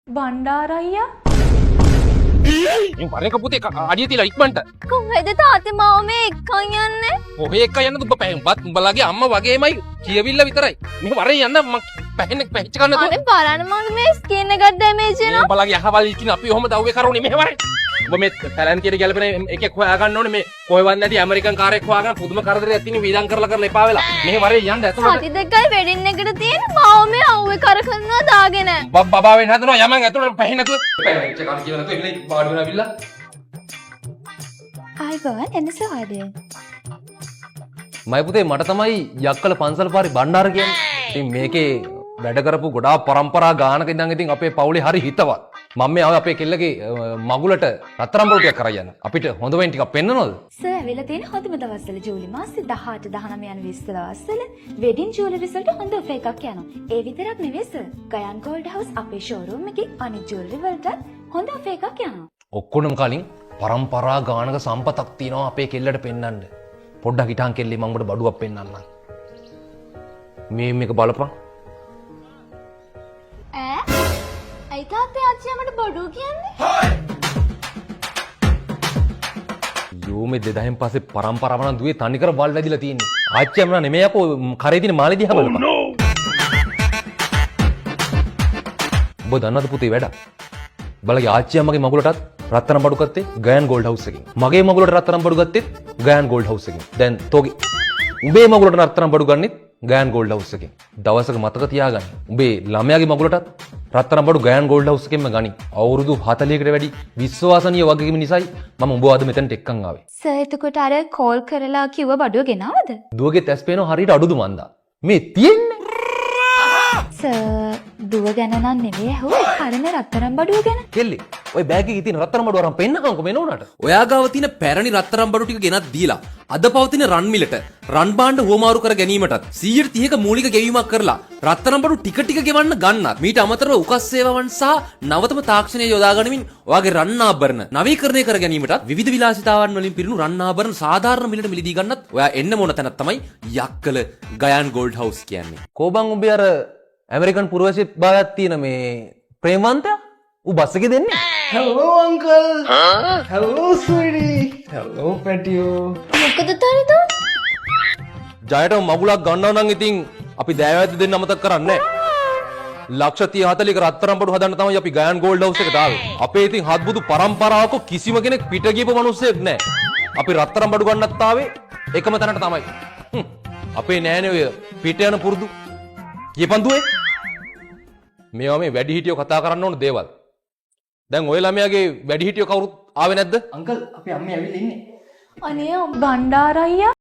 බණ්ඩාරයියා මේ වරේක පුතේ අඩිය තියලා ඉක්මනට. කොහෙද තාත්තේ මාව මේ එක්කන් යන්නේ? කොහේ එක්ක යන්නද උඹ පැහැම්පත් උඹලාගේ අම්මා වගේමයි කියවිල්ල විතරයි. මේ වරේ යන්න මං පැහැෙන්නේ පැහිච්ච ගන්නද? අනේ බලන්න මගේ මේ ස්කින් එක ඩැමේජ් වෙනවා. මේ උඹලාගේ අහවල් ඉතින් අපි ඔහොම දව්වේ කරුනේ මෙහෙ වරේ. උඹ මේ ටැලන්ට් කියන ගැලපෙන එකෙක් හොයා ගන්න ඕනේ මේ කොහෙවත් නැති ඇමරිකන් කාරයෙක් හොයාගෙන පුදුම කරදරයක් තියෙන වීදම් කරලා එපා වෙලා. මෙහෙ වරේ යන්න ඇතුළට. සති දෙකයි වෙඩින් එකට තියෙන මාව මේ අවුවේ කරකවනවා දාගෙන. බබා වෙන්න හදනවා යමන් ඇතුළට පැහැෙන්නේ නැතුව. පැහැෙච්ච කන් කියලා නැතුව එන්නේ බාඩු වෙනවිලා. ආයිබෝන් එන්නසවාදේ. මයි පුතේ මට තමයි යක්කල පන්සල් පාරේ බණ්ඩාර කියන්නේ. ඉතින් මේකේ වැඩ කරපු ගොඩාක් පරම්පරා ගානක ඉඳන් ඉතින් අපේ පවුලේ හරි හිතවත්. මම මේ ආවේ අපේ කෙල්ලගේ මගුලට රත්තරන් බොරුටියක් කරා යන්න. අපිට හොඳ වෙන් ටිකක් පෙන්නනවද? සර් ඇවිල්ලා තියෙන හොඳම දවස්වල ජූලි මාසේ 18 19 යන 20 දවස්වල වෙඩින් ජුවලරිස් වලට හොඳ ඔෆර් එකක් යනවා. ඒ විතරක් නෙවෙයි සර්. ගයන් ගෝල්ඩ් හවුස් අපේ ෂෝරූම් එකේ අනිත් ජුවලරි වලට හොඳ ඔෆර් එකක් යනවා. ඔක්කොටම කලින් පරම්පරා ගානක සම්පතක් තියෙනවා අපේ කෙල්ලට පෙන්වන්න. පොඩ්ඩක් හිටන් කෙල්ලේ මම උඹට බඩුවක් පෙන්වන්නම්. මේක බලපන්. ඇයි තාත්තේ අච්චියා මට බඩුව කියන්නේ? යෝ මේ 2000න් පස්සේ පරම්පරාව නම් දුවේ තනිකර වල් වැදිලා තියෙන්නේ. ආච්චියම නෙමෙයි අපෝ කරේ තියෙන මාළේ දිහා බලපන්. ඔබ දන්නවද පුතේ වැඩ? බලගේ ආච්චියා මගේ මගුලටත් රත්තරන් බඩු ගත්තේ ගයන් ගෝල්ඩ් හවුස් එකකින්. මගේ මගුලට රත්තරන් බඩු ගත්තේ ගයන් ගෝල්ඩ් හවුස් එකකින්. දැන් තෝගේ උඹේ මගුලට රත්තරන් බඩු ගන්නෙත් ගයන් ගෝල්ඩ් හවුස් එකකින්. දවසක මතක තියාගන්න. උඹේ ළමයාගේ මගුලටත් රත්තරන් බඩු ගයන් ගෝල්ඩ් හවුස් එකකින්ම ගනි. අවුරුදු 40කට වැඩි විශ්වාසනීය වගකීම නිසායි මම උඹව අද මෙතනට එක්කන් ආවේ. සර් එතකොට අර කෝල් කරලා කිව්ව බඩුව ගෙනාවද? දුවගේ තැස් පේනවා හරියට අඩුදු මන්දා. මේ තියෙන්නේ සර් දුව ගැන නම් නෙවෙයි ඇහුවේ හරින රත්තරන් බඩුව ගැන. කෙල්ලේ ඔය බෑග් එකේ තියෙන රත්තරන් බඩුව අරන් පෙන්නකම්කෝ මේ නෝනාට. ඔයා ගාව තියෙන පැරණි රත්තරන් බඩු ටික ගෙනත් දීලා අද පවතින රන් මිලට රන් භාණ්ඩ හුවමාරු කර ගැනීමටත් 130ක මූලික ගෙවීමක් කරලා රත්තරන් බඩු ටික ටික ගෙවන්න ගන්නත් මීට අමතරව උකස් සේවාවන් සහ නවතම තාක්ෂණය යොදා ගනිමින් ඔයාගේ රන් ආභරණ නවීකරණය කර ගැනීමටත් විවිධ විලාසිතාවන් වලින් පිරුණු රන් ආභරණ සාධාරණ මිලට මිලදී ගන්නත් ඔයා එන්න මොන තැනක් තමයි යක්කල ගයන් ගෝල්ඩ් හවුස් කියන්නේ. කෝබන් උඹේ අර ඇමරිකන් පුරවැසියෙක් බාගක් තියෙන මේ ප්‍රේමවන්තයා ඌ බස් එකේ දෙන්නේ. Hello uncle. Hello sweetie. Hello Patio. මොකද තාරිදෝ? ජයට මගුලක් ගන්නව නම් ඉතින් අපි දෑවැද්ද දෙන්න අමතක කරන්නේ නැහැ. ලක්ෂ 30 40ක රත්තරන් බඩු හදන්න තමයි අපි ගයන් ගෝල්ඩ් හවුස් එකට ආවේ. අපේ ඉතින් හත්බුදු පරම්පරාවක කිසිම කෙනෙක් පිට ගියපු මිනිස්සෙක් නැහැ. අපි රත්තරන් බඩු ගන්නත් ආවේ එකම තැනට තමයි. අපේ නෑනේ ඔය පිට යන පුරුදු. කියපන් දුවේ. මේවා මේ වැඩි හිටියෝ කතා කරන්න ඕන දේවල්. දැන් ඔය ළමයාගේ වැඩි හිටියෝ කවුරුත් ආවේ නැද්ද? Uncle අපි අම්මේ ඇවිල්ලා ඉන්නේ. අනේ බණ්ඩාරයියා